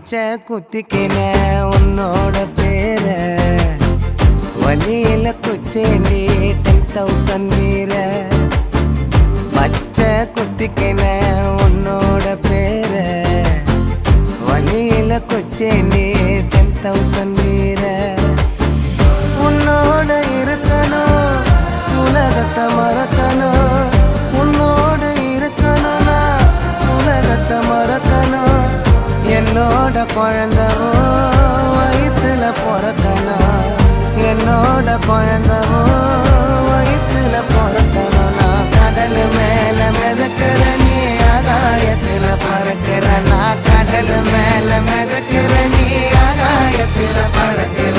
பச்சை குத்திக்கின உன்னோட பேர வலியில குச்சேண்டி 10,000 வீர பச்சை குத்திக்கின உன்னோட பேர வலியில குச்சேண்டி 10,000 வீர உன்னோட இருக்கணும் உலகத்தை மறக்கணும் உன்னோடு இருக்கணும்னா உலகத்தை மறக்கணும் என்னோட குழந்தவோ வயிற்றுல பிறக்கணும் என்னோட குழந்தவோ வயிற்றுல பிறக்கணும் நான் கடல் மேல மிதக்கிற நீ ஆகாயத்துல பறக்கிற நான் கடல் மேல மிதக்கிற நீ ஆகாயத்துல பறக்கிற